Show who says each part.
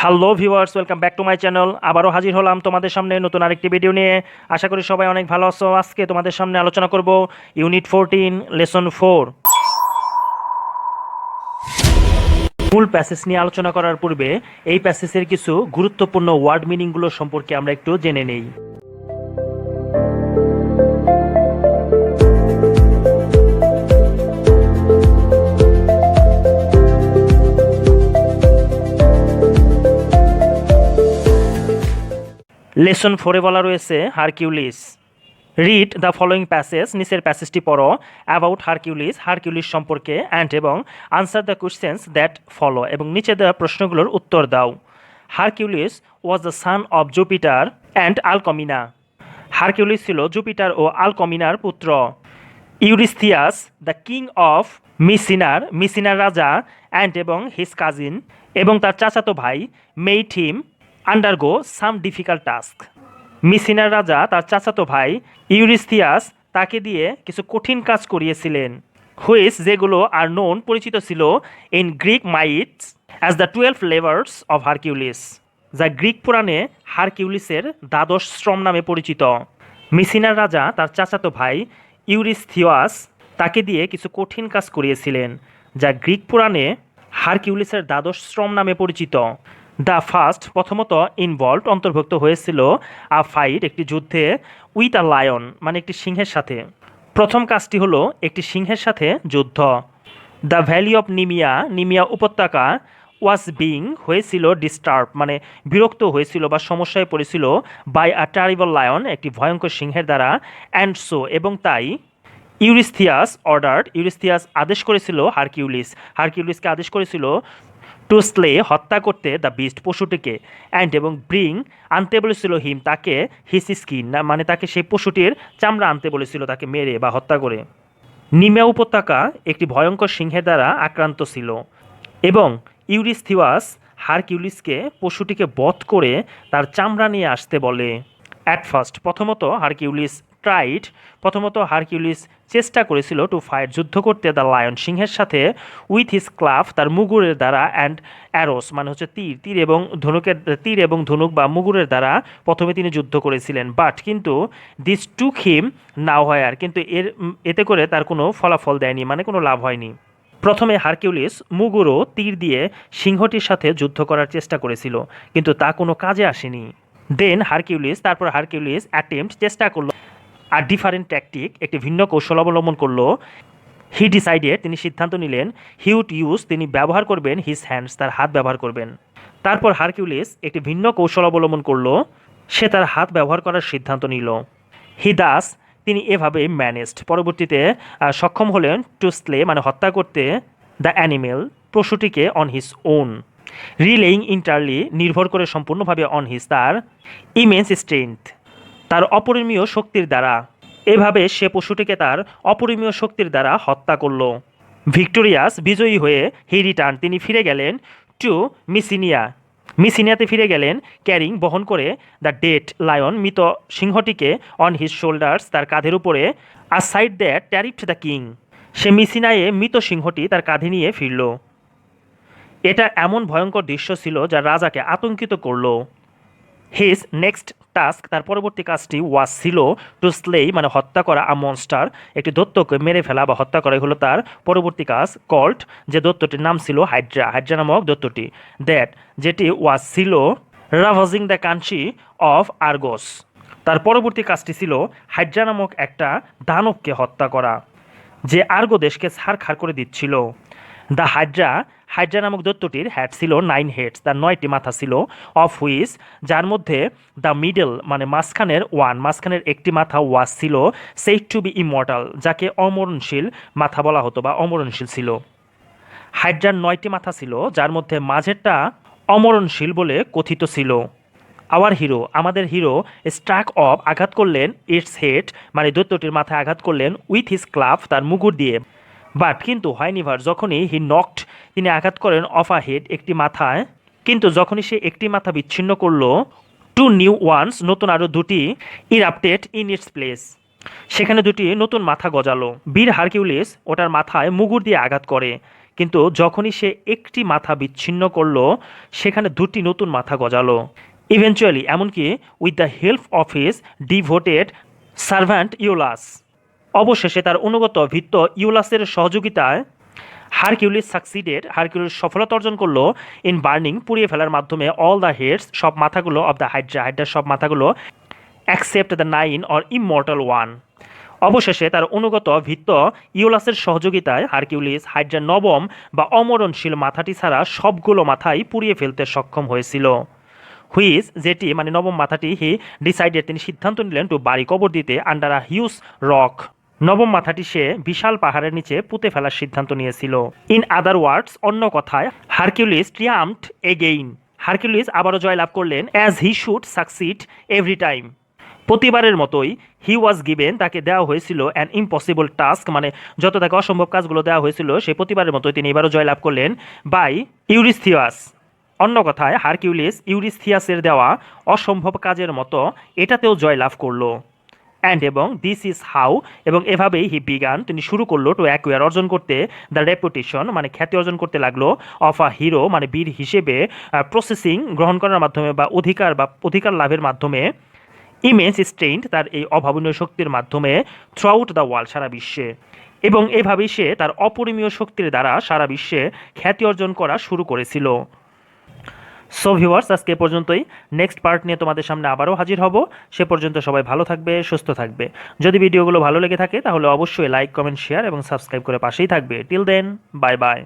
Speaker 1: Hello viewers, welcome back to my channel. আবারও হাজির হলাম তোমাদের সামনে নতুন আরেকটি ভিডিও নিয়ে। আশা করি সবাই অনেক ভালো আছো। আজকে তোমাদের সামনে আলোচনা করব ইউনিট 14 লেসন 4। মূল প্যাসেজ নিয়ে আলোচনা করার পূর্বে এই প্যাসেজের কিছু গুরুত্বপূর্ণ ওয়ার্ড মিনিংগুলো সম্পর্কে আমরা একটু জেনে নেই। লেসন 4-এ বলা রয়েছে Hercules. Read the following passage, নিচের প্যাসেজটি পড়ো, অ্যাবাউট হারকিউলিস সম্পর্কে, অ্যান্ড এবং answer the questions that follow, এবং নিচে দেওয়া প্রশ্নগুলোর উত্তর দাও। Hercules was the son of Jupiter and Alcmena. Hercules ছিল জুপিটার ও আলকমিনার পুত্র। ইউরিস্থিয়াস দ্য কিং অফ মিসিনার রাজা, অ্যান্ড এবং হিজ কাজিন, এবং তার চাচাতো ভাই, made him undergo some difficult task. মিসিনার রাজা তার চাচাতো ভাই ইউরিস্থিয়াস তাকে দিয়ে কিছু কঠিন কাজ করিয়েছিলেন, হুইচ যেগুলো আর নোন পরিচিত ছিল in Greek myths as the 12 labours of Hercules, যা গ্রিক পুরাণে হারকিউলিসের দ্বাদশ শ্রম নামে পরিচিত। মিসিনার রাজা তার চাচাতো ভাই ইউরিস্থিয়াস তাকে দিয়ে কিছু কঠিন কাজ করিয়েছিলেন, যা গ্রিক পুরাণে হারকিউলিসের দ্বাদশ শ্রম নামে পরিচিত। দ্য ফার্স্ট প্রথমত ইনভলভড অন্তর্ভুক্ত হয়েছিল আ ফাইট একটি যুদ্ধে, উইথ আ লায়ন মানে একটি সিংহের সাথে। প্রথম কাজটি হলো একটি সিংহের সাথে যুদ্ধ। দ্য ভ্যালি অফ নিমিয়া উপত্যকা ওয়াজ বিং হয়েছিল ডিস্টার্ব মানে বিরক্ত হয়েছিল বা সমস্যায় পড়েছিল, বাই আ টারিবল লায়ন একটি ভয়ঙ্কর সিংহের দ্বারা, অ্যান্ড সো এবং তাই ইউরিস্থিয়াস আদেশ করেছিল হারকিউলিসকে আদেশ করেছিল টু স্লে হত্যা করতে দ্য বিস্ট পশুটিকে, অ্যান্ড এবং ব্রিং আনতে বলেছিল হিম তাকে হিস স্কিন না মানে তাকে সেই পশুটির চামড়া আনতে বলেছিল, তাকে মেরে বা হত্যা করে। নিমিয়া উপত্যকা একটি ভয়ঙ্কর সিংহের দ্বারা আক্রান্ত ছিল এবং ইউরিস্থিয়াস হারকিউলিসকে পশুটিকে বধ করে তার চামড়া নিয়ে আসতে বলে। অ্যাট ফার্স্ট প্রথমত হারকিউলিস চেষ্টা করেছিল টু ফাইট যুদ্ধ করতে দ্য লায়ন সিংহের সাথে, উইথ হিজ ক্লাভ তার মুগুরের দ্বারা, অ্যান্ড অ্যারোস মানে হচ্ছে তীর এবং ধনুক বা মুগুরের দ্বারা প্রথমে তিনি যুদ্ধ করেছিলেন। বাট কিন্তু দিস টুক হিম নাও হয় আর কিন্তু এতে করে তার কোনো ফলাফল দেয়নি মানে কোনো লাভ হয়নি। প্রথমে হারকিউলিস মুগুর ও তীর দিয়ে সিংহটির সাথে যুদ্ধ করার চেষ্টা করেছিল কিন্তু তা কোনো কাজে আসেনি। তারপর হারকিউলিস চেষ্টা করলো আর ডিফারেন্ট ট্যাকটিক একটি ভিন্ন কৌশল অবলম্বন করলো। তিনি সিদ্ধান্ত নিলেন তিনি ব্যবহার করবেন হিজ হ্যান্ডস তার হাত ব্যবহার করবেন। তারপর হারকিউলিস একটি ভিন্ন কৌশল অবলম্বন করলো, সে তার হাত ব্যবহার করার সিদ্ধান্ত নিল। তিনি এভাবে ম্যানেজড পরবর্তীতে সক্ষম হলেন টু স্লে মানে হত্যা করতে দ্য অ্যানিমেল পশুটিকে on his own, relying entirely নির্ভর করে সম্পূর্ণভাবে অন হিজ তার ইমেন্স স্ট্রেংথ তার অপরিমেয় শক্তির দ্বারা। এভাবে সে পশুটিকে তার অপরিমেয় শক্তির দ্বারা হত্যা করল। ভিক্টোরিয়াস বিজয়ী হয়ে তিনি ফিরে গেলেন টু মিসিনিয়াতে ফিরে গেলেন, ক্যারিং বহন করে দ্য ডেড লায়ন মৃত সিংহটিকে অন হিজ শোল্ডার্স তার কাঁধের উপরে, আসাইড দ্যাট ট্যারিফড দ্য কিং সে মিসিনায়ে মৃত সিংহটি তার কাঁধে নিয়ে ফিরল। এটা এমন ভয়ঙ্কর দৃশ্য ছিল যা রাজাকে আতঙ্কিত করল। হিজ নেক্সট টাস্ক তার পরবর্তী কাজটি ওয়াজ ছিল টু স্লেই মানে হত্যা করা আ মনস্টার একটি দৈত্যকে মেরে ফেলা বা হত্যা করাই হলো তার পরবর্তী কাজ। কল্ট যে দৈত্যটির নাম ছিল হাইড্রা নামক দৈত্যটি, যেটি ওয়াজ ছিল রাভাজিং দ্য কান্ট্রি অফ আর্গস তার পরবর্তী কাজটি ছিল হাইড্রা নামক একটা দানবকে হত্যা করা যে আর্গো দেশকে ছারখার করে দিচ্ছিল। দ্য হাইড্রা নামক দৈত্যটির হ্যাড ছিল 9 হেডস তার 9টি মাথা ছিল, অফ হুইচ যার মধ্যে দ্য মিডল মানে মাঝখানের একটি মাথা ওয়াজ ছিল সেইড টু বি ইমর্টাল যাকে অমরণশীল মাথা বলা হতো বা অমরণশীল ছিল। হাইড্রার 9টি মাথা ছিল যার মধ্যে মাঝেরটা অমরণশীল বলে কথিত ছিল। আমাদের হিরো স্ট্রাক অফ আঘাত করলেন ইটস হেড মানে দৈত্যটির মাথায় আঘাত করলেন উইথ হিজ ক্লাভ তার মুগুর দিয়ে। বাট কিন্তু হয়নিভার যখনই তিনি আঘাত করেন অফ আ হেড একটি মাথায়, কিন্তু যখনই সে একটি মাথা বিচ্ছিন্ন করলো, টু নিউ ওয়ান্স নতুন আরও দুটি ইরাপ্টেড ইন ইটস প্লেস সেখানে দুটি নতুন মাথা গজালো। বীর হারকিউলিস ওটার মাথায় মুগুর দিয়ে আঘাত করে, কিন্তু যখনই সে একটি মাথা বিচ্ছিন্ন করলো সেখানে দুটি নতুন মাথা গজালো। ইভেনচুয়ালি এমনকি with the help of his devoted servant Iolaus, অবশেষে তার অনুগত ভৃত্য ইউলাসের সহযোগিতায় হারকিউলিস সফলতা অর্জন করলো ইন বার্নিং, পুড়িয়ে ফেলার মাধ্যমে অল দ্য হেডস, সব মাথাগুলো অফ দ্য হাইড্রার সব মাথাগুলো, accept the 9 or immortal one. অবশেষে তার অনুগত ভৃত্য ইউলাসের সহযোগিতায় হারকিউলিস হাইড্রার নবম বা অমরণশীল মাথাটি ছাড়া সবগুলো মাথাই পুড়িয়ে ফেলতে সক্ষম হয়েছিল। হুইজ, যেটি মানে নবম মাথাটি, হি ডিসাইডেড, তিনি সিদ্ধান্ত নিলেন টু বাড়ি কবর দিতে আন্ডার আ হিউজ রক, নবম মাথাটি সে বিশাল পাহাড়ের নিচে পুঁতে ফেলার সিদ্ধান্ত নিয়েছিল। ইন আদার ওয়ার্ডস, অন্য কথায়, হারকিউলিস ট্রিয়াম্পড এগেইন, হারকিউলিস আবারও জয়লাভ করলেন, as he should succeed every time, প্রতিবারের মতোই। হি ওয়াজ গিভেন, তাকে দেওয়া হয়েছিল অ্যান ইম্পসিবল টাস্ক, মানে যত তাকে অসম্ভব কাজগুলো দেওয়া হয়েছিল সেই প্রতিবারের মতোই তিনি এবারও জয়লাভ করলেন, বাই ইউরিস্থিয়াস, অন্য কথায় হারকিউলিস ইউরিস্থিয়াসের দেওয়া অসম্ভব কাজের মতো এটাতেও জয়লাভ করলো। অ্যান্ড এবং দিস ইজ হাউ, এবং এভাবেই হি বিগান, তিনি শুরু করলো টু অ্যাকুয়ার, অর্জন করতে, দ্য রেপুটেশন মানে খ্যাতি অর্জন করতে লাগলো, অফ আ হিরো মানে বীর হিসেবে, প্রসেসিং গ্রহণ করার মাধ্যমে বা অধিকার লাভের মাধ্যমে, ইমেন্স স্ট্রেন্থ তার এই অভাবনীয় শক্তির মাধ্যমে, থ্রু আউট দ্য ওয়ার্ল্ড সারা বিশ্বে, এবং এভাবেই সে তার অপরিমেয় শক্তির দ্বারা সারা বিশ্বে খ্যাতি অর্জন করা শুরু করেছিল। সো ভিউয়ার্স, আজকে পর্যন্তই। নেক্সট পার্ট নিয়ে তোমাদের সামনে আবারও হাজির হব। সে পর্যন্ত সবাই ভালো থাকবে, সুস্থ থাকবে। যদি ভিডিওগুলো ভালো লেগে থাকে তাহলে অবশ্যই লাইক, কমেন্ট, শেয়ার এবং সাবস্ক্রাইব করে পাশেই থাকবে। Till then, bye by.